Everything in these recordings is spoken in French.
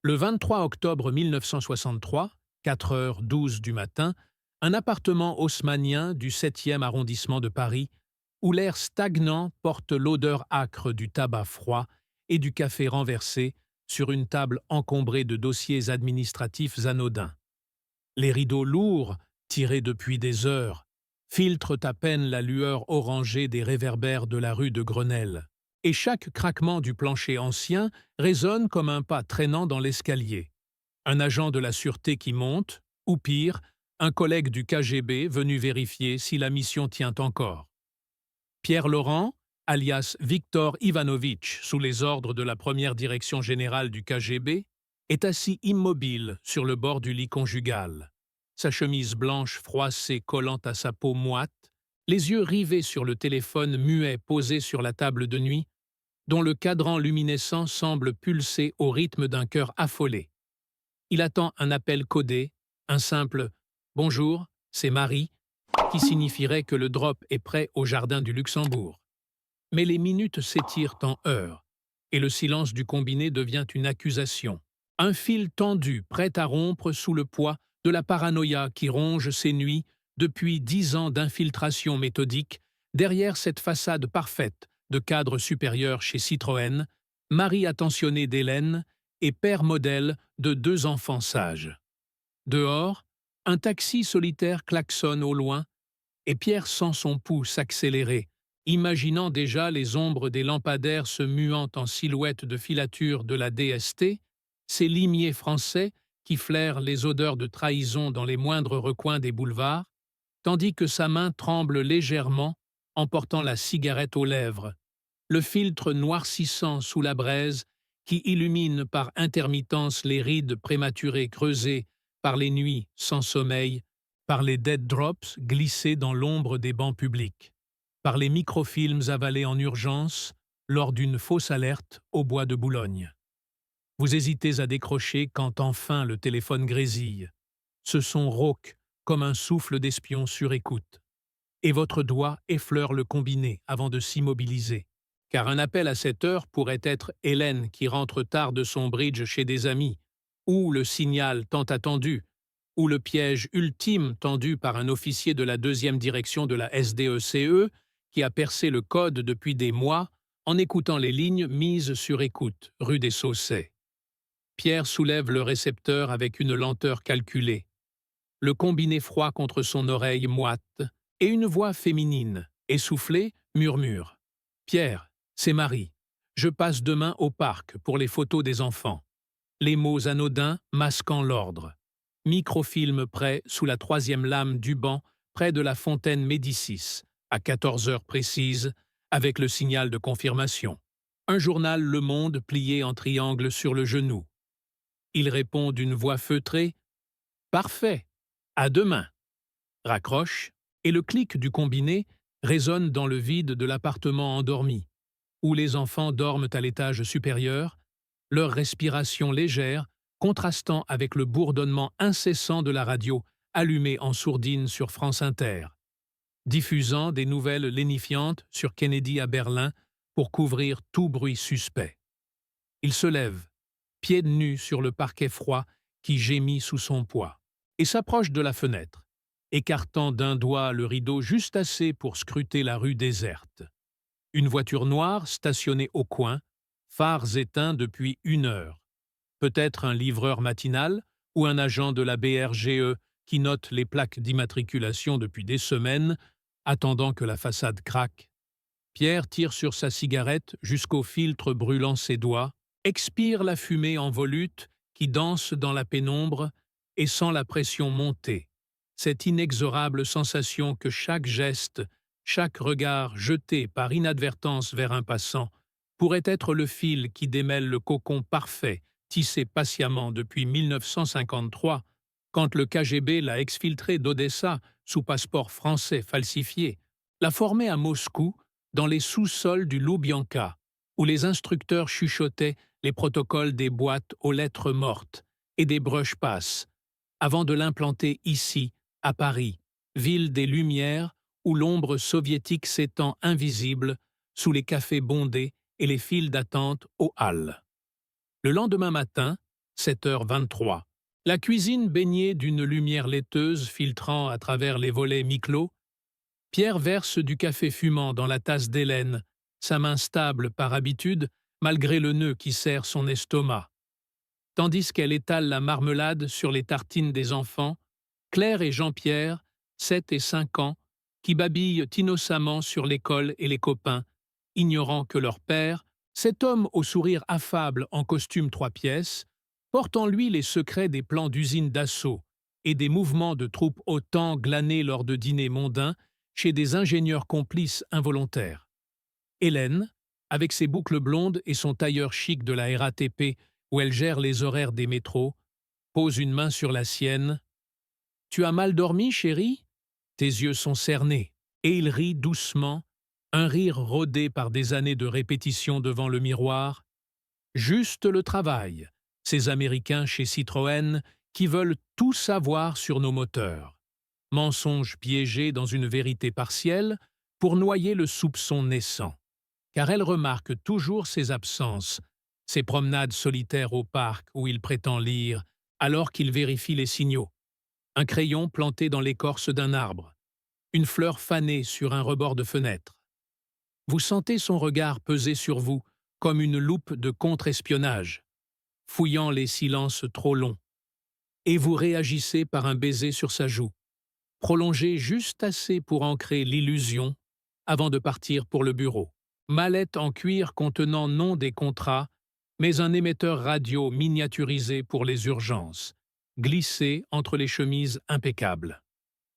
Le 23 octobre 1963, 4h12 du matin, un appartement haussmannien du 7e arrondissement de Paris, où l'air stagnant porte l'odeur âcre du tabac froid et du café renversé sur une table encombrée de dossiers administratifs anodins. Les rideaux lourds, tirés depuis des heures, filtrent à peine la lueur orangée des réverbères de la rue de Grenelle, et chaque craquement du plancher ancien résonne comme un pas traînant dans l'escalier. Un agent de la sûreté qui monte, ou pire, un collègue du KGB venu vérifier si la mission tient encore. Pierre Laurent, alias Victor Ivanovitch, sous les ordres de la première direction générale du KGB, est assis immobile sur le bord du lit conjugal. Sa chemise blanche froissée collant à sa peau moite, les yeux rivés sur le téléphone muet posé sur la table de nuit, dont le cadran luminescent semble pulser au rythme d'un cœur affolé. Il attend un appel codé, un simple « Bonjour, c'est Marie », qui signifierait que le drop est prêt au jardin du Luxembourg. Mais les minutes s'étirent en heures, et le silence du combiné devient une accusation. Un fil tendu, prêt à rompre sous le poids de la paranoïa qui ronge ses nuits depuis 10 ans d'infiltration méthodique derrière cette façade parfaite de cadre supérieur chez Citroën, mari attentionné d'Hélène et père modèle de 2 enfants sages. Dehors, un taxi solitaire klaxonne au loin, et Pierre sent son pouls s'accélérer, imaginant déjà les ombres des lampadaires se muant en silhouette de filature de la DST, ces limiers français qui flairent les odeurs de trahison dans les moindres recoins des boulevards, tandis que sa main tremble légèrement en portant la cigarette aux lèvres, le filtre noircissant sous la braise qui illumine par intermittence les rides prématurées creusées par les nuits sans sommeil, par les dead drops glissés dans l'ombre des bancs publics, par les microfilms avalés en urgence lors d'une fausse alerte au bois de Boulogne. Vous hésitez à décrocher quand enfin le téléphone grésille. Ce son rauque comme un souffle d'espion sur écoute. Et votre doigt effleure le combiné avant de s'immobiliser. Car un appel à cette heure pourrait être Hélène qui rentre tard de son bridge chez des amis, ou le signal tant attendu, ou le piège ultime tendu par un officier de la 2e direction de la SDECE qui a percé le code depuis des mois en écoutant les lignes mises sur écoute, rue des Saussets. Pierre soulève le récepteur avec une lenteur calculée. Le combiné froid contre son oreille moite, et une voix féminine, essoufflée, murmure. « Pierre, c'est Marie. Je passe demain au parc pour les photos des enfants. » Les mots anodins masquant l'ordre. Microfilm prêt sous la 3e lame du banc, près de la fontaine Médicis, à 14 heures précises, avec le signal de confirmation. Un journal Le Monde plié en triangle sur le genou. Il répond d'une voix feutrée. « Parfait. À demain. » Raccroche, et le clic du combiné résonne dans le vide de l'appartement endormi, où les enfants dorment à l'étage supérieur, leur respiration légère contrastant avec le bourdonnement incessant de la radio allumée en sourdine sur France Inter, diffusant des nouvelles lénifiantes sur Kennedy à Berlin pour couvrir tout bruit suspect. Il se lève, pieds nus sur le parquet froid qui gémit sous son poids, et s'approche de la fenêtre, écartant d'un doigt le rideau juste assez pour scruter la rue déserte. Une voiture noire stationnée au coin, phares éteints depuis 1 heure. Peut-être un livreur matinal ou un agent de la BRGE qui note les plaques d'immatriculation depuis des semaines, attendant que la façade craque. Pierre tire sur sa cigarette jusqu'au filtre brûlant ses doigts, expire la fumée en volute qui danse dans la pénombre et sent la pression monter. Cette inexorable sensation que chaque geste, chaque regard jeté par inadvertance vers un passant pourrait être le fil qui démêle le cocon parfait tissé patiemment depuis 1953, quand le KGB l'a exfiltré d'Odessa sous passeport français falsifié, l'a formé à Moscou dans les sous-sols du Loubianka, où les instructeurs chuchotaient les protocoles des boîtes aux lettres mortes et des brush-pass, avant de l'implanter ici, à Paris, ville des Lumières où l'ombre soviétique s'étend invisible sous les cafés bondés et les files d'attente aux halles. Le lendemain matin, 7h23. La cuisine baignée d'une lumière laiteuse filtrant à travers les volets mi-clos, Pierre verse du café fumant dans la tasse d'Hélène, sa main stable par habitude, malgré le nœud qui serre son estomac. Tandis qu'elle étale la marmelade sur les tartines des enfants, Claire et Jean-Pierre, 7 et 5 ans, qui babillent innocemment sur l'école et les copains, ignorant que leur père, cet homme au sourire affable en costume 3 pièces, porte en lui les secrets des plans d'usine d'assaut et des mouvements de troupes OTAN glanés lors de dîners mondains chez des ingénieurs complices involontaires. Hélène, avec ses boucles blondes et son tailleur chic de la RATP où elle gère les horaires des métros, pose une main sur la sienne. « Tu as mal dormi, chérie ?» Tes yeux sont cernés, et il rit doucement, un rire rodé par des années de répétition devant le miroir. Juste le travail, ces Américains chez Citroën qui veulent tout savoir sur nos moteurs. Mensonge piégé dans une vérité partielle pour noyer le soupçon naissant. Car elle remarque toujours ses absences, ses promenades solitaires au parc où il prétend lire, alors qu'il vérifie les signaux. Un crayon planté dans l'écorce d'un arbre, une fleur fanée sur un rebord de fenêtre. Vous sentez son regard peser sur vous comme une loupe de contre-espionnage, fouillant les silences trop longs. Et vous réagissez par un baiser sur sa joue, prolongé juste assez pour ancrer l'illusion avant de partir pour le bureau. Mallette en cuir contenant non des contrats, mais un émetteur radio miniaturisé pour les urgences, glissé entre les chemises impeccables.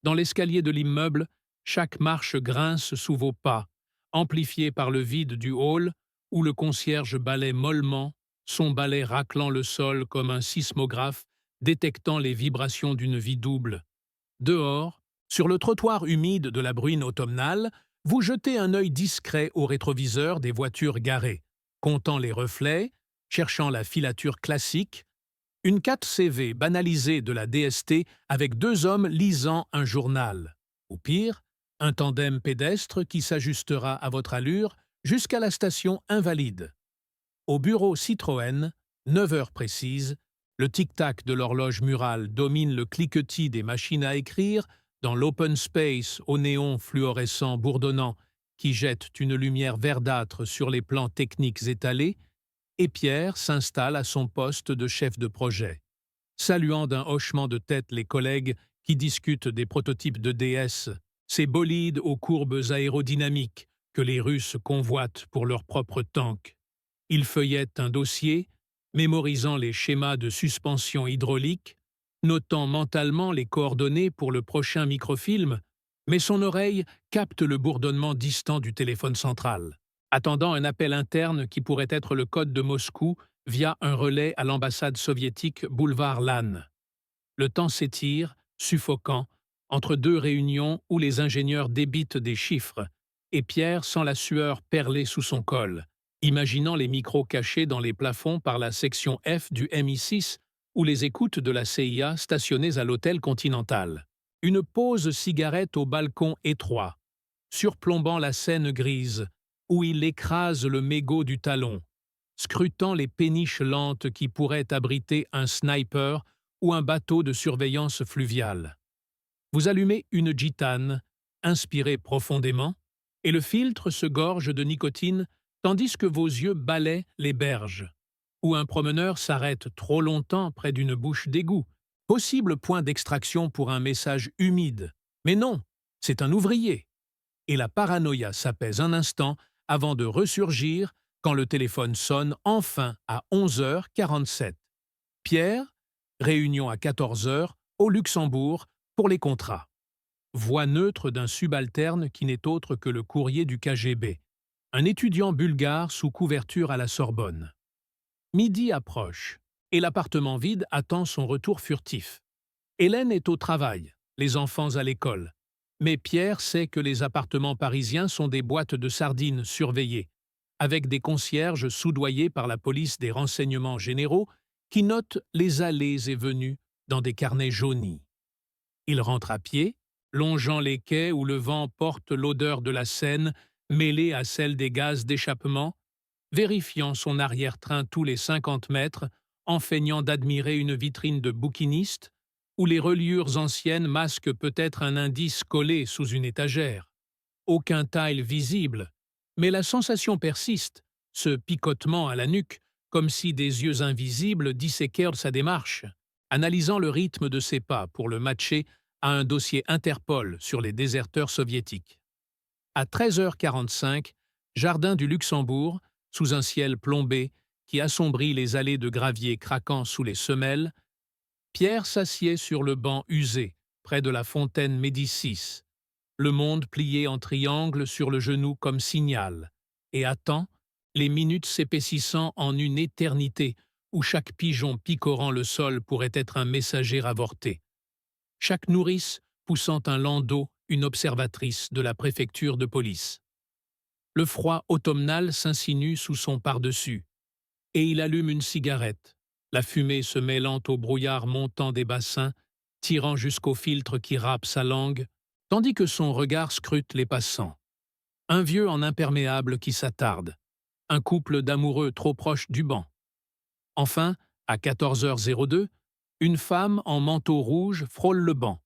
Dans l'escalier de l'immeuble, chaque marche grince sous vos pas, amplifiée par le vide du hall où le concierge balaie mollement, son balai raclant le sol comme un sismographe détectant les vibrations d'une vie double. Dehors, sur le trottoir humide de la bruine automnale, vous jetez un œil discret au rétroviseur des voitures garées, comptant les reflets, cherchant la filature classique, une 4CV banalisée de la DST avec 2 hommes lisant un journal. Ou pire, un tandem pédestre qui s'ajustera à votre allure jusqu'à la station Invalide. Au bureau Citroën, 9 heures précises, le tic-tac de l'horloge murale domine le cliquetis des machines à écrire dans l'open space au néon fluorescent bourdonnant qui jette une lumière verdâtre sur les plans techniques étalés, et Pierre s'installe à son poste de chef de projet, saluant d'un hochement de tête les collègues qui discutent des prototypes de DS, ces bolides aux courbes aérodynamiques que les Russes convoitent pour leurs propres tanks. Il feuillette un dossier, mémorisant les schémas de suspension hydraulique, notant mentalement les coordonnées pour le prochain microfilm, mais son oreille capte le bourdonnement distant du téléphone central, attendant un appel interne qui pourrait être le code de Moscou via un relais à l'ambassade soviétique boulevard Lannes. Le temps s'étire, suffocant, entre 2 réunions où les ingénieurs débitent des chiffres, et Pierre sent la sueur perler sous son col, imaginant les micros cachés dans les plafonds par la section F du MI6 ou les écoutes de la CIA stationnées à l'hôtel Continental. Une pause cigarette au balcon étroit, surplombant la Seine grise, où il écrase le mégot du talon, scrutant les péniches lentes qui pourraient abriter un sniper ou un bateau de surveillance fluviale. Vous allumez une gitane, inspirez profondément, et le filtre se gorge de nicotine tandis que vos yeux balaient les berges, où un promeneur s'arrête trop longtemps près d'une bouche d'égout, possible point d'extraction pour un message humide. Mais non, c'est un ouvrier. Et la paranoïa s'apaise un instant avant de ressurgir quand le téléphone sonne enfin à 11h47. Pierre, réunion à 14h au Luxembourg pour les contrats. Voix neutre d'un subalterne qui n'est autre que le courrier du KGB, un étudiant bulgare sous couverture à la Sorbonne. Midi approche, et l'appartement vide attend son retour furtif. Hélène est au travail, les enfants à l'école. Mais Pierre sait que les appartements parisiens sont des boîtes de sardines surveillées, avec des concierges soudoyés par la police des renseignements généraux qui notent les allées et venues dans des carnets jaunis. Il rentre à pied, longeant les quais où le vent porte l'odeur de la Seine mêlée à celle des gaz d'échappement, vérifiant son arrière-train tous les 50 mètres en feignant d'admirer une vitrine de bouquiniste, où les reliures anciennes masquent peut-être un indice collé sous une étagère. Aucun tile visible, mais la sensation persiste, ce picotement à la nuque, comme si des yeux invisibles disséquèrent sa démarche, analysant le rythme de ses pas pour le matcher à un dossier Interpol sur les déserteurs soviétiques. À 13h45, jardin du Luxembourg, sous un ciel plombé qui assombrit les allées de gravier craquant sous les semelles, Pierre s'assied sur le banc usé, près de la fontaine Médicis, le monde plié en triangle sur le genou comme signal, et attend, les minutes s'épaississant en une éternité où chaque pigeon picorant le sol pourrait être un messager avorté. Chaque nourrice poussant un landau, une observatrice de la préfecture de police. Le froid automnal s'insinue sous son pardessus, et il allume une cigarette, la fumée se mêlant au brouillard montant des bassins, tirant jusqu'au filtre qui râpe sa langue, tandis que son regard scrute les passants. Un vieux en imperméable qui s'attarde, un couple d'amoureux trop proches du banc. Enfin, à 14h02, une femme en manteau rouge frôle le banc,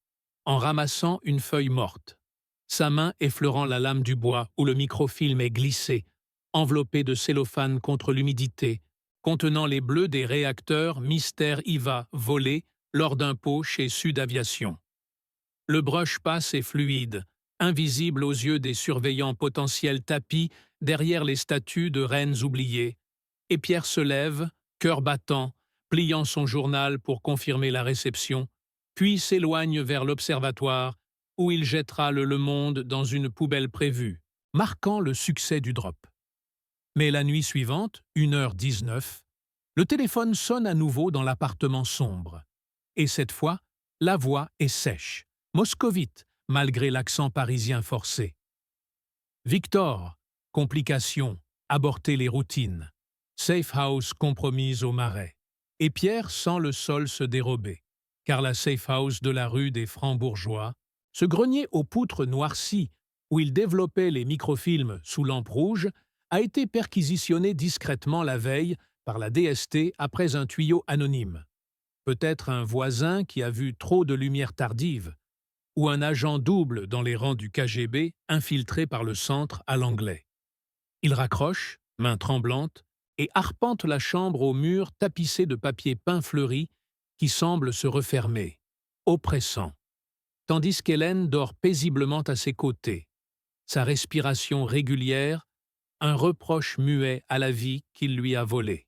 en ramassant une feuille morte, sa main effleurant la lame du bois où le microfilm est glissé, enveloppé de cellophane contre l'humidité, contenant les bleus des réacteurs Mystère IVA volés lors d'un pot chez Sud Aviation. Le brush passe est fluide, invisible aux yeux des surveillants potentiels tapis derrière les statues de reines oubliées, et Pierre se lève, cœur battant, pliant son journal pour confirmer la réception, puis s'éloigne vers l'observatoire où il jettera le Monde dans une poubelle prévue, marquant le succès du drop. Mais la nuit suivante, 1h19, le téléphone sonne à nouveau dans l'appartement sombre. Et cette fois, la voix est sèche, moscovite, malgré l'accent parisien forcé. Victor, complications, aborter les routines. Safe house compromise au marais. Et Pierre sent le sol se dérober, car la safe house de la rue des Francs-Bourgeois, ce grenier aux poutres noircies où il développait les microfilms sous lampe rouge, a été perquisitionné discrètement la veille par la DST après un tuyau anonyme. Peut-être un voisin qui a vu trop de lumière tardive, ou un agent double dans les rangs du KGB infiltré par le centre à l'anglais. Il raccroche, main tremblante, et arpente la chambre aux murs tapissés de papier peint fleuri qui semble se refermer, oppressant, tandis qu'Hélène dort paisiblement à ses côtés, sa respiration régulière, un reproche muet à la vie qu'il lui a volée.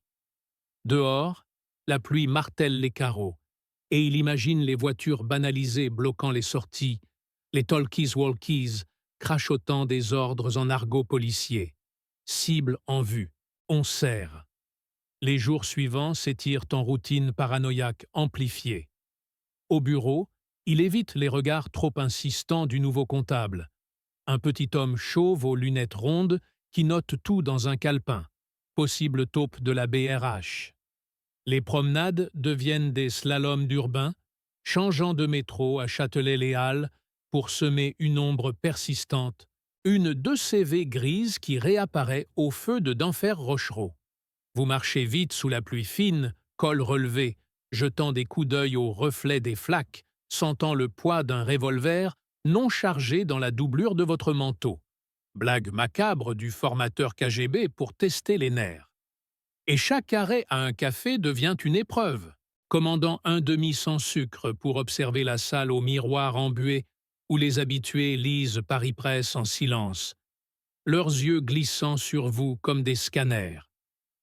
Dehors, la pluie martèle les carreaux, et il imagine les voitures banalisées bloquant les sorties, les talkies-walkies crachotant des ordres en argot policier. Cible en vue, on serre. Les jours suivants s'étirent en routine paranoïaque amplifiée. Au bureau, il évite les regards trop insistants du nouveau comptable, un petit homme chauve aux lunettes rondes qui note tout dans un calepin, possible taupe de la BRH. Les promenades deviennent des slaloms d'urbain, changeant de métro à Châtelet-Les-Halles pour semer une ombre persistante, une 2CV grise qui réapparaît au feu de d'Enfer Rochereau. Vous marchez vite sous la pluie fine, col relevé, jetant des coups d'œil au reflet des flaques, sentant le poids d'un revolver non chargé dans la doublure de votre manteau. Blague macabre du formateur KGB pour tester les nerfs. Et chaque arrêt à un café devient une épreuve, commandant un demi sans sucre pour observer la salle au miroir embué où les habitués lisent Paris-Presse en silence, leurs yeux glissant sur vous comme des scanners.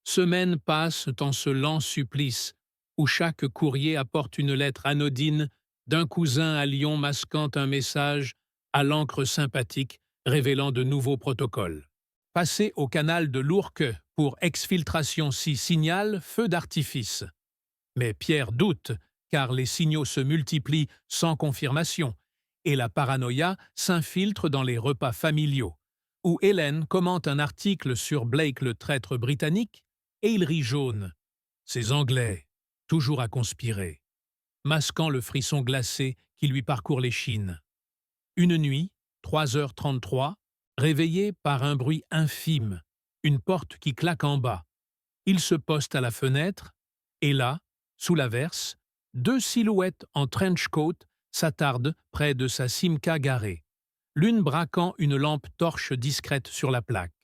Semaines passent en ce lent supplice où chaque courrier apporte une lettre anodine d'un cousin à Lyon masquant un message à l'encre sympathique révélant de nouveaux protocoles. Passez au canal de l'Ourcq pour exfiltration si signal feu d'artifice. Mais Pierre doute, car les signaux se multiplient sans confirmation, et la paranoïa s'infiltre dans les repas familiaux, où Hélène commente un article sur Blake le traître britannique, et il rit jaune. Ces Anglais, toujours à conspirer, masquant le frisson glacé qui lui parcourt l'échine. Une nuit, 3h33, réveillé par un bruit infime, une porte qui claque en bas. Il se poste à la fenêtre, et là, Sous l'averse, deux silhouettes en trench coat s'attardent près de sa Simca garée, l'une braquant une lampe torche discrète sur la plaque,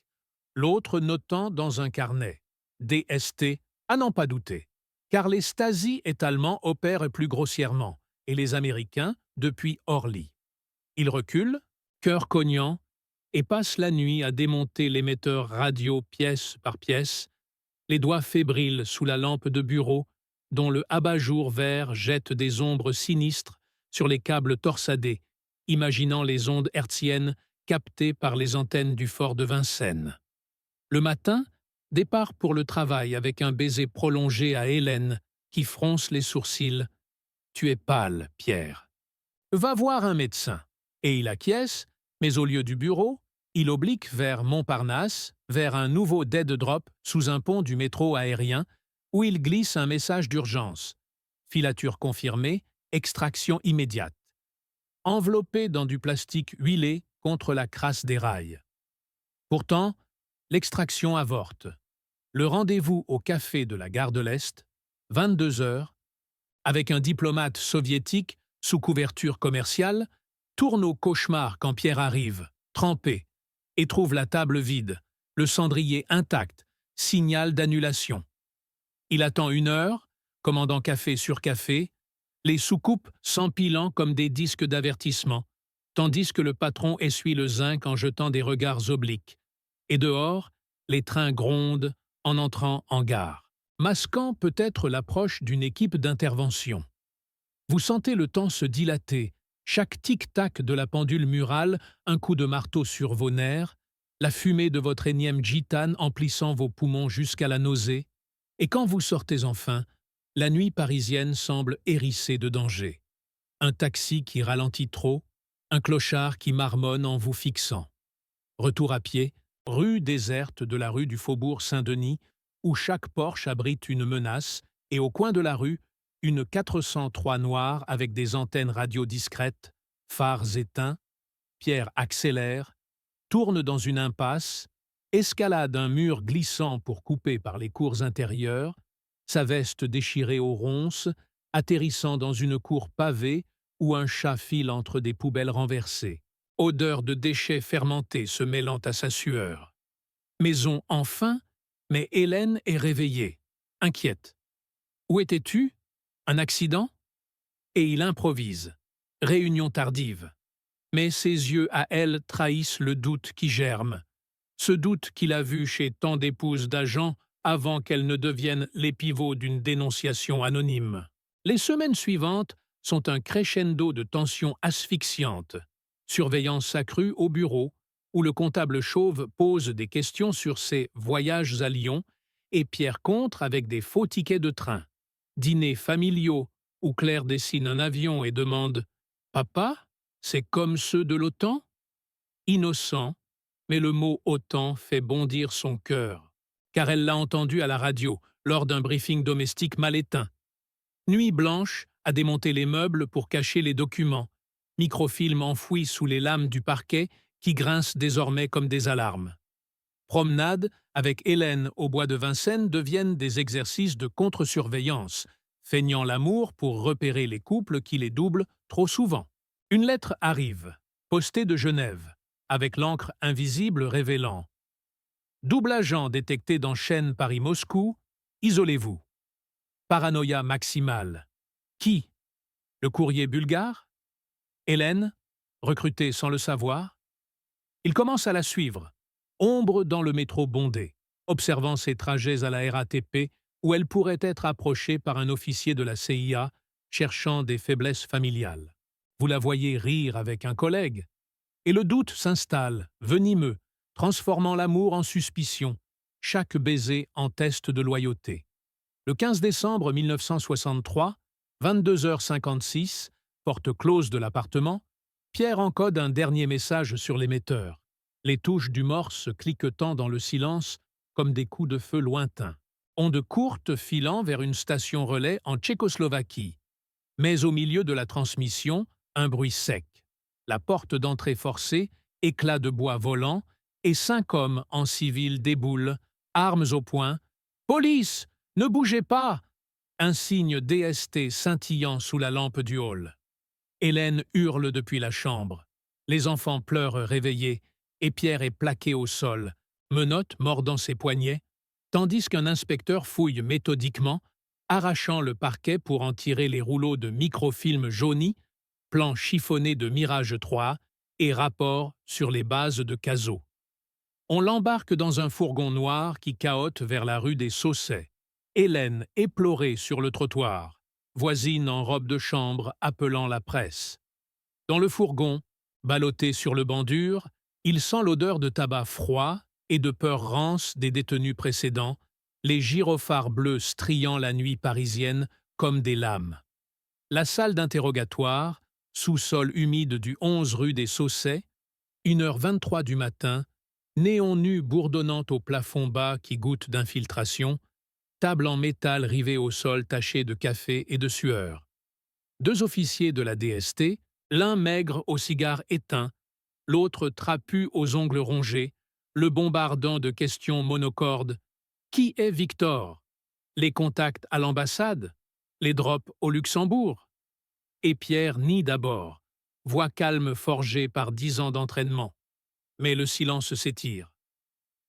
l'autre notant dans un carnet « DST » à n'en pas douter, car les Stasi allemands opèrent plus grossièrement, et les Américains depuis Orly. Ils reculent, cœur cognant, et passent la nuit à démonter l'émetteur radio pièce par pièce, les doigts fébriles sous la lampe de bureau dont le abat-jour vert jette des ombres sinistres sur les câbles torsadés, imaginant les ondes hertziennes captées par les antennes du fort de Vincennes. Le matin, départ pour le travail avec un baiser prolongé à Hélène, qui fronce les sourcils. « Tu es pâle, Pierre. Va voir un médecin. » Et il acquiesce, mais au lieu du bureau, il oblique vers Montparnasse, vers un nouveau dead drop sous un pont du métro aérien, où il glisse un message d'urgence. Filature confirmée, extraction immédiate. Enveloppé dans du plastique huilé contre la crasse des rails. Pourtant, l'extraction avorte. Le rendez-vous au café de la gare de l'Est, 22 heures, avec un diplomate soviétique sous couverture commerciale, tourne au cauchemar quand Pierre arrive, trempé, et trouve la table vide, le cendrier intact, signal d'annulation. Il attend 1 heure, commandant café sur café, les soucoupes s'empilant comme des disques d'avertissement, tandis que le patron essuie le zinc en jetant des regards obliques. Et dehors, les trains grondent en entrant en gare, masquant peut-être l'approche d'une équipe d'intervention. Vous sentez le temps se dilater, chaque tic-tac de la pendule murale, un coup de marteau sur vos nerfs, la fumée de votre énième gitane emplissant vos poumons jusqu'à la nausée, et quand vous sortez enfin, la nuit parisienne semble hérissée de danger. Un taxi qui ralentit trop, un clochard qui marmonne en vous fixant. Retour à pied, rue déserte de la rue du Faubourg Saint-Denis, où chaque porche abrite une menace, et au coin de la rue, une 403 noire avec des antennes radio discrètes, phares éteints. Pierre accélère, tourne dans une impasse, escalade un mur glissant pour couper par les cours intérieures, sa veste déchirée aux ronces, atterrissant dans une cour pavée où un chat file entre des poubelles renversées, odeur de déchets fermentés se mêlant à sa sueur. Maison enfin, mais Hélène est réveillée, inquiète. « Où étais-tu ? Un accident ?» Et il improvise. Réunion tardive. Mais ses yeux à elle trahissent le doute qui germe. Ce doute qu'il a vu chez tant d'épouses d'agents avant qu'elles ne deviennent les pivots d'une dénonciation anonyme. Les semaines suivantes sont un crescendo de tensions asphyxiantes. Surveillance accrue au bureau, où le comptable chauve pose des questions sur ses voyages à Lyon et Pierre contre avec des faux tickets de train. Dîners familiaux où Claire dessine un avion et demande « Papa, c'est comme ceux de l'OTAN ?» Innocent, mais le mot « OTAN » fait bondir son cœur, car elle l'a entendu à la radio lors d'un briefing domestique mal éteint. Nuit blanche à démonter les meubles pour cacher les documents, microfilm enfoui sous les lames du parquet qui grincent désormais comme des alarmes. Promenade avec Hélène au bois de Vincennes deviennent des exercices de contre-surveillance, feignant l'amour pour repérer les couples qui les doublent trop souvent. Une lettre arrive, postée de Genève, avec l'encre invisible révélant « Double agent détecté dans chaîne Paris-Moscou, isolez-vous. » Paranoïa maximale. Qui ? Le courrier bulgare ? Hélène, recrutée sans le savoir ? Il commence à la suivre, ombre dans le métro bondé, observant ses trajets à la RATP où elle pourrait être approchée par un officier de la CIA cherchant des faiblesses familiales. Vous la voyez rire avec un collègue, et le doute s'installe, venimeux, transformant l'amour en suspicion, chaque baiser en test de loyauté. Le 15 décembre 1963, 22h56, porte close de l'appartement, Pierre encode un dernier message sur l'émetteur, les touches du morse cliquetant dans le silence comme des coups de feu lointains. Onde courte filant vers une station relais en Tchécoslovaquie. Mais au milieu de la transmission, un bruit sec. La porte d'entrée forcée, éclat de bois volant, et 5 hommes en civil déboulent, armes au poing. « Police ! Ne bougez pas ! Un signe DST scintillant sous la lampe du hall. Hélène hurle depuis la chambre. Les enfants pleurent réveillés, et Pierre est plaqué au sol, menottes mordant ses poignets, tandis qu'un inspecteur fouille méthodiquement, arrachant le parquet pour en tirer les rouleaux de microfilm jaunis, plans chiffonnés de Mirage 3 et rapports sur les bases de Cazot. On l'embarque dans un fourgon noir qui cahote vers la rue des Saussets. Hélène, éplorée sur le trottoir, voisine en robe de chambre appelant la presse. Dans le fourgon, ballotté sur le banc dur, il sent l'odeur de tabac froid et de peur rance des détenus précédents, les gyrophares bleus striant la nuit parisienne comme des lames. La salle d'interrogatoire, sous-sol humide du 11 rue des Saussets, 1h23 du matin, néon nu bourdonnant au plafond bas qui goûte d'infiltration, table en métal rivée au sol tachée de café et de sueur. 2 officiers de la DST, l'un maigre au cigare éteint, l'autre trapu aux ongles rongés, le bombardant de questions monocordes. Qui est Victor? Les contacts à l'ambassade? Les drops au Luxembourg? Et Pierre nie d'abord, voix calme forgée par 10 ans d'entraînement. Mais le silence s'étire.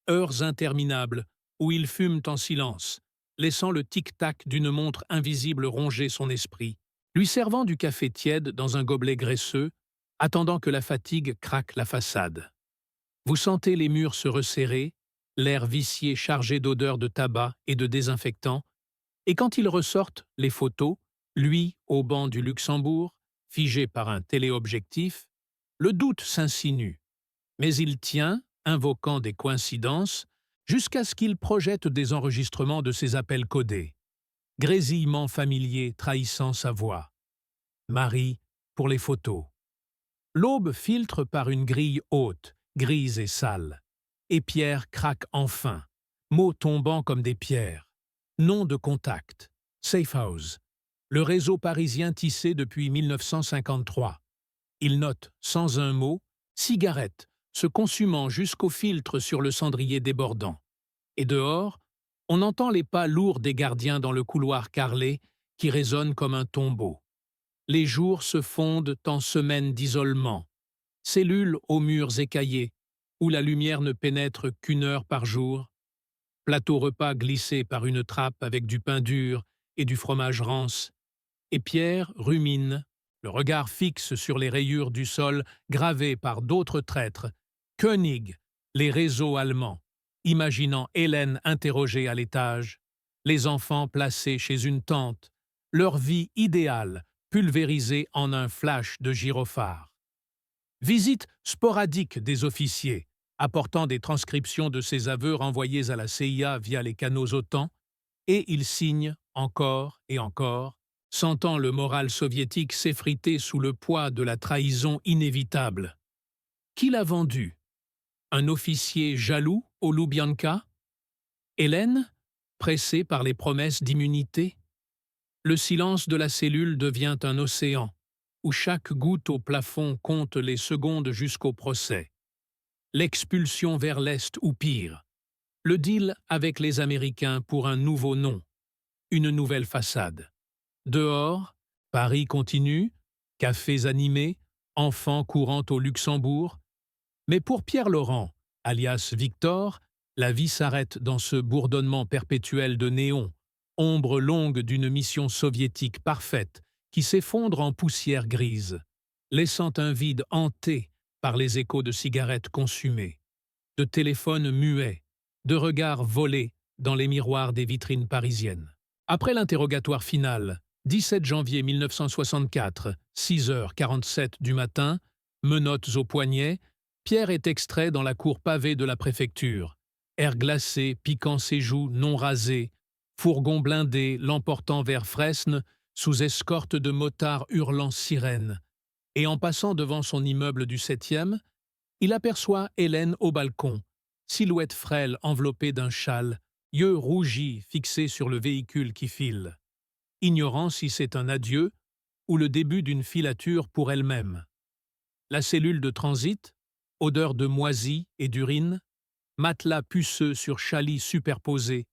Heures interminables où ils fument en silence, laissant le tic-tac d'une montre invisible ronger son esprit, lui servant du café tiède dans un gobelet graisseux, attendant que la fatigue craque la façade. Vous sentez les murs se resserrer, l'air vicié chargé d'odeurs de tabac et de désinfectant, et quand ils ressortent les photos, lui au banc du Luxembourg, figé par un téléobjectif, le doute s'insinue. Mais il tient, invoquant des coïncidences, jusqu'à ce qu'il projette des enregistrements de ses appels codés. Grésillement familier trahissant sa voix. Marie pour les photos. L'aube filtre par une grille haute, grise et sale. Et Pierre craque enfin, mots tombant comme des pierres. Nom de contact. Safe House. Le réseau parisien tissé depuis 1953. Il note, sans un mot, cigarette, se consumant jusqu'au filtre sur le cendrier débordant. Et dehors, on entend les pas lourds des gardiens dans le couloir carrelé qui résonnent comme un tombeau. Les jours se fondent en semaines d'isolement, cellules aux murs écaillés, où la lumière ne pénètre qu'1 heure par jour, plateau repas glissé par une trappe avec du pain dur et du fromage rance, et Pierre rumine, le regard fixe sur les rayures du sol gravées par d'autres traîtres, König, les réseaux allemands, imaginant Hélène interrogée à l'étage, les enfants placés chez une tante, leur vie idéale pulvérisée en un flash de gyrophare. Visite sporadique des officiers, apportant des transcriptions de ses aveux renvoyés à la CIA via les canaux OTAN, et il signe encore et encore, sentant le moral soviétique s'effriter sous le poids de la trahison inévitable. Qui l'a vendu? Un officier jaloux au Loubianka? Hélène, pressée par les promesses d'immunité? Le silence de la cellule devient un océan, où chaque goutte au plafond compte les secondes jusqu'au procès. L'expulsion vers l'Est ou pire. Le deal avec les Américains pour un nouveau nom, une nouvelle façade. Dehors, Paris continue, cafés animés, enfants courant au Luxembourg. Mais pour Pierre Laurent, alias Victor, la vie s'arrête dans ce bourdonnement perpétuel de néons, ombre longue d'une mission soviétique parfaite qui s'effondre en poussière grise, laissant un vide hanté par les échos de cigarettes consumées, de téléphones muets, de regards volés dans les miroirs des vitrines parisiennes. Après l'interrogatoire final, 17 janvier 1964, 6h47 du matin, menottes aux poignets, Pierre est extrait dans la cour pavée de la préfecture. Air glacé piquant ses joues non rasées, fourgon blindé l'emportant vers Fresnes sous escorte de motards hurlant sirène. Et en passant devant son immeuble du 7e, il aperçoit Hélène au balcon, silhouette frêle enveloppée d'un châle, yeux rougis fixés sur le véhicule qui file, ignorant si c'est un adieu ou le début d'une filature pour elle-même. La cellule de transit, odeur de moisi et d'urine, matelas puceux sur chalis superposés,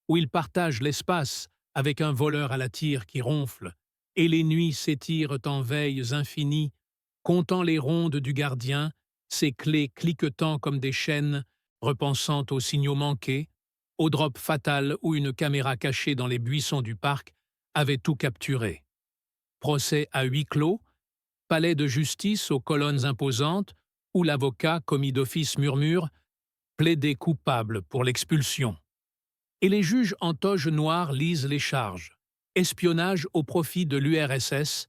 où ils partagent l'espace avec un voleur à la tire qui ronfle, et les nuits s'étirent en veilles infinies, comptant les rondes du gardien, ses clés cliquetant comme des chaînes, repensant aux signaux manqués, au drop fatal où une caméra cachée dans les buissons du parc avait tout capturé. Procès à huis clos, palais de justice aux colonnes imposantes, où l'avocat, commis d'office, murmure « plaider coupable pour l'expulsion ». Et les juges en toge noire lisent les charges. Espionnage au profit de l'URSS,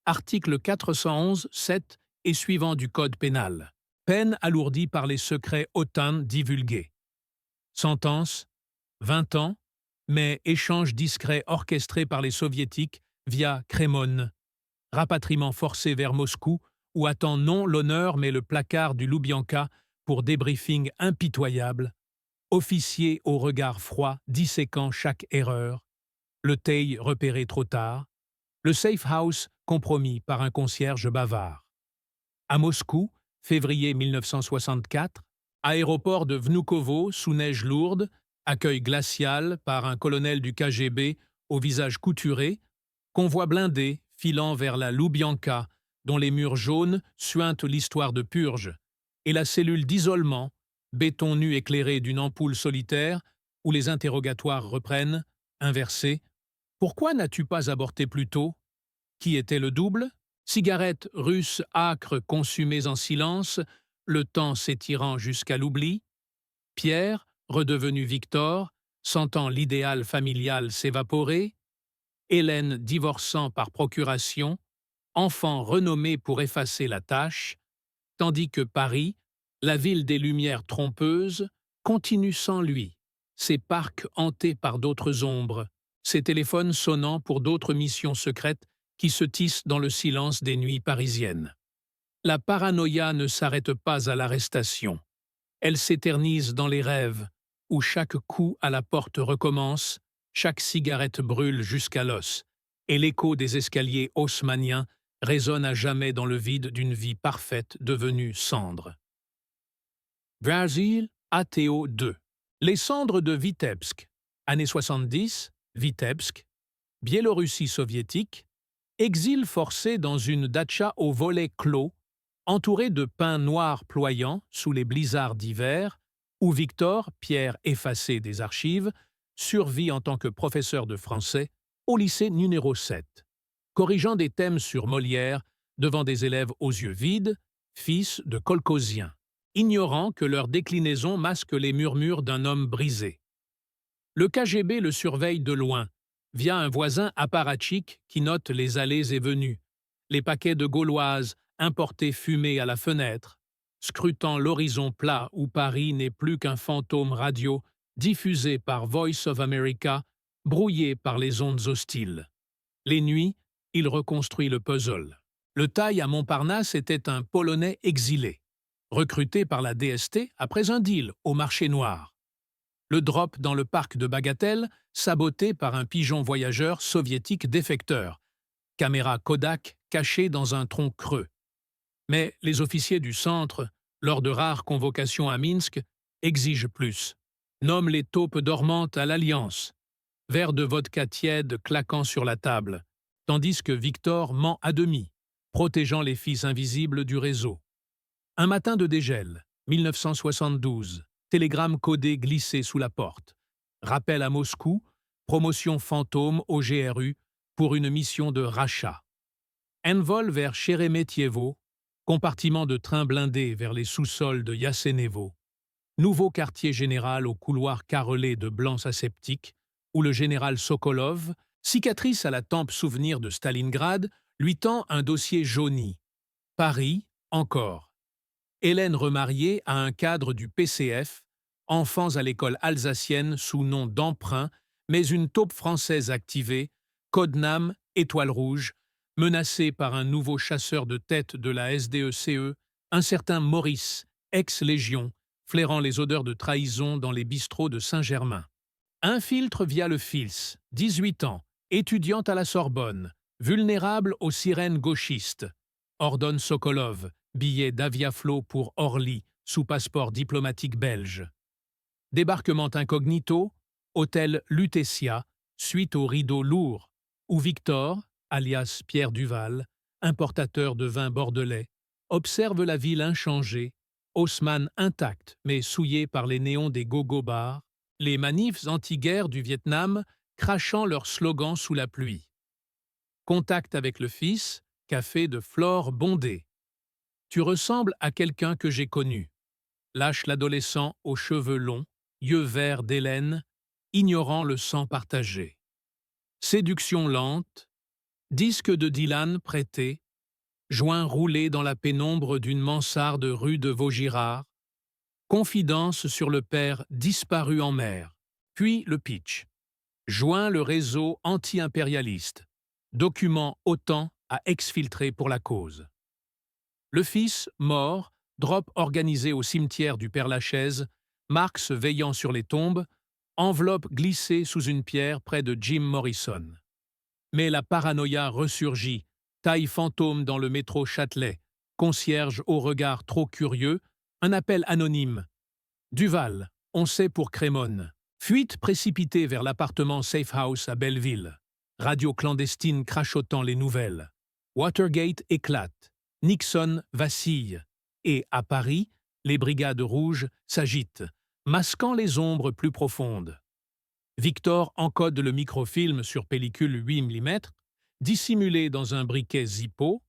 article 411-7 et suivant du Code pénal. Peine alourdie par les secrets hautains divulgués. Sentence 20 ans, mais échange discret orchestré par les soviétiques via Crémone. Rapatriement forcé vers Moscou, où attend non l'honneur mais le placard du Loubianka pour débriefing impitoyable. Officier au regard froid disséquant chaque erreur. Le Teil repéré trop tard. Le safe house compromis par un concierge bavard. À Moscou, février 1964, aéroport de Vnukovo sous neige lourde, accueil glacial par un colonel du KGB au visage couturé, convoi blindé filant vers la Loubianka, dont les murs jaunes suintent l'histoire de purge, et la cellule d'isolement, béton nu éclairé d'une ampoule solitaire, où les interrogatoires reprennent, inversés. Pourquoi n'as-tu pas avorté plus tôt? Qui était le double? Cigarettes russes âcres consumées en silence, le temps s'étirant jusqu'à l'oubli. Pierre, redevenu Victor, sentant l'idéal familial s'évaporer. Hélène divorçant par procuration, enfant renommé pour effacer la tâche, tandis que Paris, la ville des lumières trompeuses, continue sans lui, ses parcs hantés par d'autres ombres, ses téléphones sonnant pour d'autres missions secrètes qui se tissent dans le silence des nuits parisiennes. La paranoïa ne s'arrête pas à l'arrestation. Elle s'éternise dans les rêves, où chaque coup à la porte recommence, chaque cigarette brûle jusqu'à l'os, et l'écho des escaliers haussmanniens résonne à jamais dans le vide d'une vie parfaite devenue cendre. Brésil, ATO 2. Les cendres de Vitebsk. Années 70, Vitebsk. Biélorussie soviétique. Exil forcé dans une datcha au volet clos, entouré de pins noirs ployants sous les blizzards d'hiver, où Victor, Pierre effacé des archives, survit en tant que professeur de français au lycée numéro 7, corrigeant des thèmes sur Molière devant des élèves aux yeux vides, fils de colchosiens, ignorant que leur déclinaison masque les murmures d'un homme brisé. Le KGB le surveille de loin, via un voisin apparatchik qui note les allées et venues, les paquets de gauloises importés fumés à la fenêtre, scrutant l'horizon plat où Paris n'est plus qu'un fantôme radio diffusé par Voice of America, brouillé par les ondes hostiles. Les nuits, il reconstruit le puzzle. Le taille à Montparnasse était un Polonais exilé, recruté par la DST après un deal au marché noir. Le drop dans le parc de Bagatelle, saboté par un pigeon voyageur soviétique défecteur. Caméra Kodak cachée dans un tronc creux. Mais les officiers du centre, lors de rares convocations à Minsk, exigent plus. Nomment les taupes dormantes à l'Alliance. Verre de vodka tiède claquant sur la table, tandis que Victor ment à demi, protégeant les fils invisibles du réseau. Un matin de dégel, 1972, télégramme codé glissé sous la porte. Rappel à Moscou, promotion fantôme au GRU pour une mission de rachat. Envol vers Sheremetyevo, compartiment de train blindé vers les sous-sols de Yasenevo. Nouveau quartier général au couloir carrelé de blancs aseptiques, où le général Sokolov, cicatrice à la tempe souvenir de Stalingrad, lui tend un dossier jauni. Paris, encore. Hélène remariée à un cadre du PCF, enfants à l'école alsacienne sous nom d'emprunt, mais une taupe française activée, codename Étoile Rouge, menacée par un nouveau chasseur de tête de la SDECE, un certain Maurice, ex-légion, flairant les odeurs de trahison dans les bistrots de Saint-Germain. Infiltre via le FILS, 18 ans, étudiante à la Sorbonne, vulnérable aux sirènes gauchistes. Ordonne Sokolov, billet d'Aviaflo pour Orly, sous passeport diplomatique belge. Débarquement incognito, hôtel Lutetia, suite au rideau lourd, où Victor, alias Pierre Duval, importateur de vin bordelais, observe la ville inchangée, Haussmann intacte mais souillée par les néons des go-go bars, les manifs anti-guerre du Vietnam crachant leurs slogans sous la pluie. Contact avec le fils, café de Flore Bondé. Tu ressembles à quelqu'un que j'ai connu. Lâche l'adolescent aux cheveux longs, yeux verts d'Hélène, ignorant le sang partagé. Séduction lente, disque de Dylan prêté, joint roulé dans la pénombre d'une mansarde rue de Vaugirard, confidence sur le père disparu en mer, puis le pitch. Joint le réseau anti-impérialiste, document OTAN à exfiltrer pour la cause. Le fils, mort, drop organisé au cimetière du Père-Lachaise, Marx veillant sur les tombes, enveloppe glissée sous une pierre près de Jim Morrison. Mais la paranoïa ressurgit, taille fantôme dans le métro Châtelet, concierge au regard trop curieux, un appel anonyme. Duval, on sait pour Crémone. Fuite précipitée vers l'appartement Safe House à Belleville. Radio clandestine crachotant les nouvelles. Watergate éclate. Nixon vacille. Et, à Paris, les brigades rouges s'agitent, masquant les ombres plus profondes. Victor encode le microfilm sur pellicule 8 mm, dissimulé dans un briquet Zippo,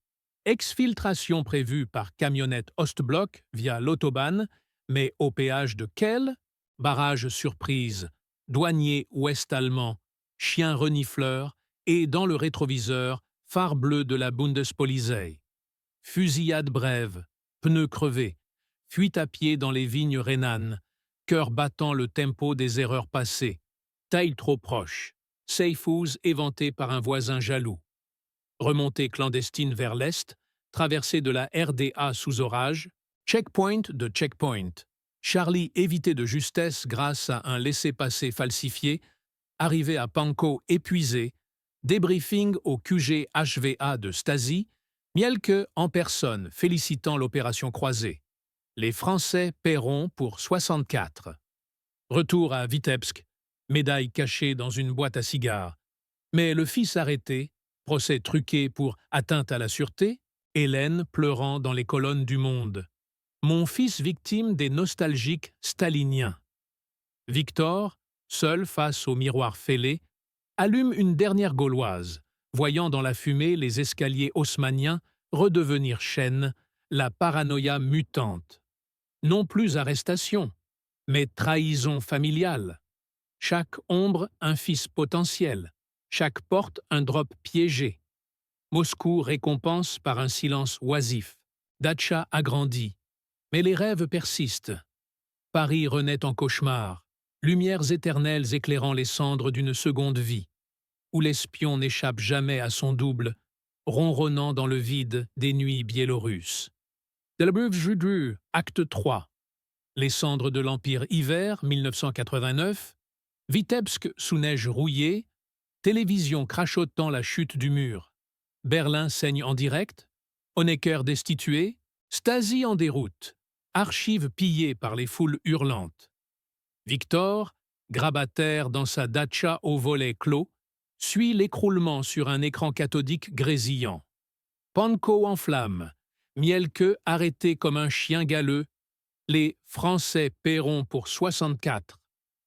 exfiltration prévue par camionnette Ostblock via l'autobahn, mais au péage de quel? Barrage surprise, douanier ouest-allemand, chien renifleur et, dans le rétroviseur, phare bleu de la Bundespolizei. Fusillade brève, pneus crevés, fuite à pied dans les vignes rhénanes, cœur battant le tempo des erreurs passées, taille trop proche, Seyfouz éventé par un voisin jaloux. Remontée clandestine vers l'est, traversée de la RDA sous orage, checkpoint de checkpoint. Charlie évité de justesse grâce à un laissez-passer falsifié, arrivé à Pankow épuisé, débriefing au QG HVA de Stasi, Mielke en personne félicitant l'opération croisée. Les Français paieront pour 64. Retour à Vitebsk, médaille cachée dans une boîte à cigares. Mais le fils arrêté, procès truqué pour atteinte à la sûreté, Hélène pleurant dans les colonnes du Monde. Mon fils victime des nostalgiques staliniens. Victor, seul face au miroir fêlé, allume une dernière gauloise, voyant dans la fumée les escaliers haussmanniens redevenir chaîne, la paranoïa mutante. Non plus arrestation, mais trahison familiale. Chaque ombre un fils potentiel, chaque porte un drop piégé. Moscou récompense par un silence oisif, Datcha agrandi. Mais les rêves persistent. Paris renaît en cauchemar, lumières éternelles éclairant les cendres d'une seconde vie, où l'espion n'échappe jamais à son double, ronronnant dans le vide des nuits biélorusses. Delabruv-Judru, acte 3. Les cendres de l'Empire hiver, 1989. Vitebsk sous neige rouillée. Télévision crachotant la chute du mur. Berlin saigne en direct. Honecker destitué. Stasi en déroute. Archives pillées par les foules hurlantes. Victor, grabataire dans sa datcha au volet clos, suit l'écroulement sur un écran cathodique grésillant. Pankow en flammes, Mielke arrêté comme un chien galeux, les Français paieront pour 64,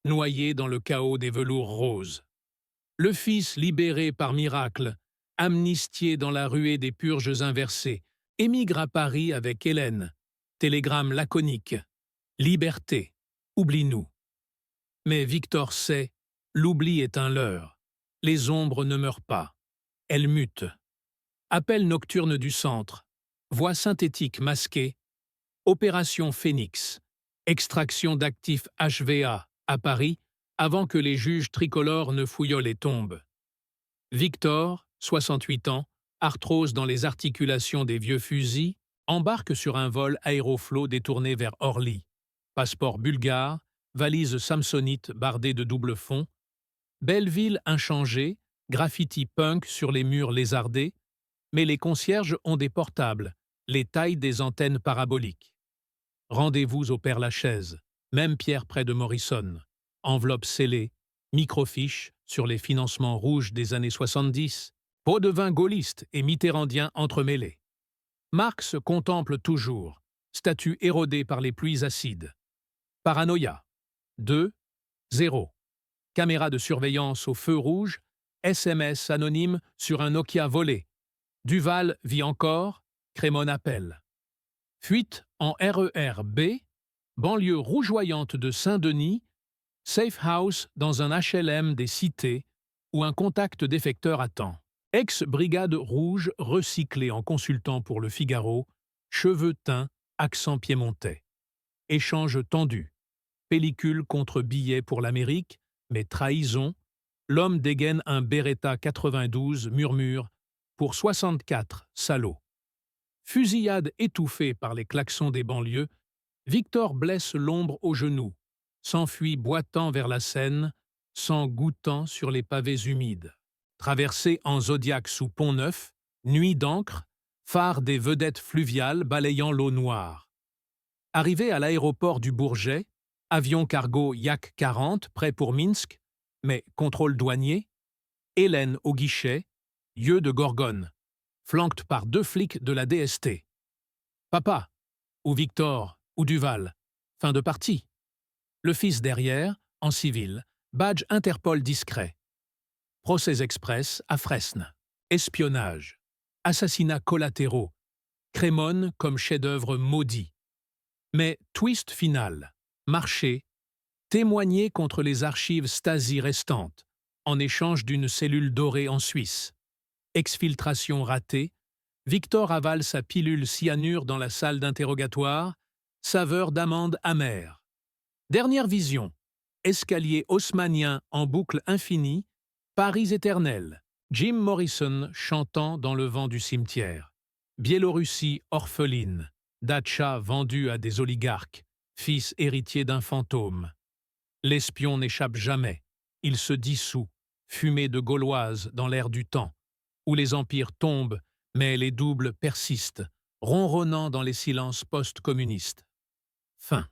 noyés dans le chaos des velours roses. Le fils libéré par miracle, amnistié dans la ruée des purges inversées, émigre à Paris avec Hélène. Télégramme laconique. Liberté. Oublie-nous. Mais Victor sait, l'oubli est un leurre. Les ombres ne meurent pas. Elles mutent. Appel nocturne du centre. Voix synthétique masquée. Opération Phénix. Extraction d'actifs HVA à Paris avant que les juges tricolores ne fouillent les tombes. Victor, 68 ans, arthrose dans les articulations des vieux fusils, embarque sur un vol Aéroflot détourné vers Orly. Passeport bulgare, valise samsonite bardée de double fond. Belleville inchangée, graffiti punk sur les murs lézardés, mais les concierges ont des portables, les tailles des antennes paraboliques. Rendez-vous au Père-Lachaise, même pierre près de Morrison. Enveloppe scellée, microfiche sur les financements rouges des années 70, pots de vin gaullistes et mitterrandiens entremêlés. Marx contemple toujours, statue érodée par les pluies acides. Paranoïa. 2. 0. Caméra de surveillance au feu rouge, SMS anonyme sur un Nokia volé. Duval vit encore, Crémone appelle. Fuite en RER B, banlieue rougeoyante de Saint-Denis, safe house dans un HLM des Cités où un contact défecteur attend. Ex-brigade rouge recyclée en consultant pour le Figaro, cheveux teints, accent piémontais. Échange tendu. Pellicule contre billet pour l'Amérique, mais trahison. L'homme dégaine un Beretta 92, murmure « Pour 64, salaud ». Fusillade étouffée par les klaxons des banlieues, Victor blesse l'ombre au genou, s'enfuit boitant vers la Seine, sang goûtant sur les pavés humides. Traversée en Zodiac sous Pont-Neuf, nuit d'encre, phare des vedettes fluviales balayant l'eau noire. Arrivé à l'aéroport du Bourget, avion cargo Yak 40 prêt pour Minsk, mais contrôle douanier, Hélène au guichet, yeux de Gorgone, flanquée par 2 flics de la DST. Papa, ou Victor, ou Duval, fin de partie. Le fils derrière, en civil, badge Interpol discret. Procès express à Fresnes. Espionnage. Assassinats collatéraux. Crémone comme chef-d'œuvre maudit. Mais twist final. Marché. Témoigner contre les archives Stasi restantes, en échange d'une cellule dorée en Suisse. Exfiltration ratée. Victor avale sa pilule cyanure dans la salle d'interrogatoire. Saveur d'amande amère. Dernière vision. Escalier haussmannien en boucle infinie. Paris éternel. Jim Morrison chantant dans le vent du cimetière. Biélorussie orpheline. Datcha vendu à des oligarques. Fils héritier d'un fantôme. L'espion n'échappe jamais. Il se dissout, fumée de gauloise dans l'air du temps, où les empires tombent, mais les doubles persistent, ronronnant dans les silences post-communistes. Fin.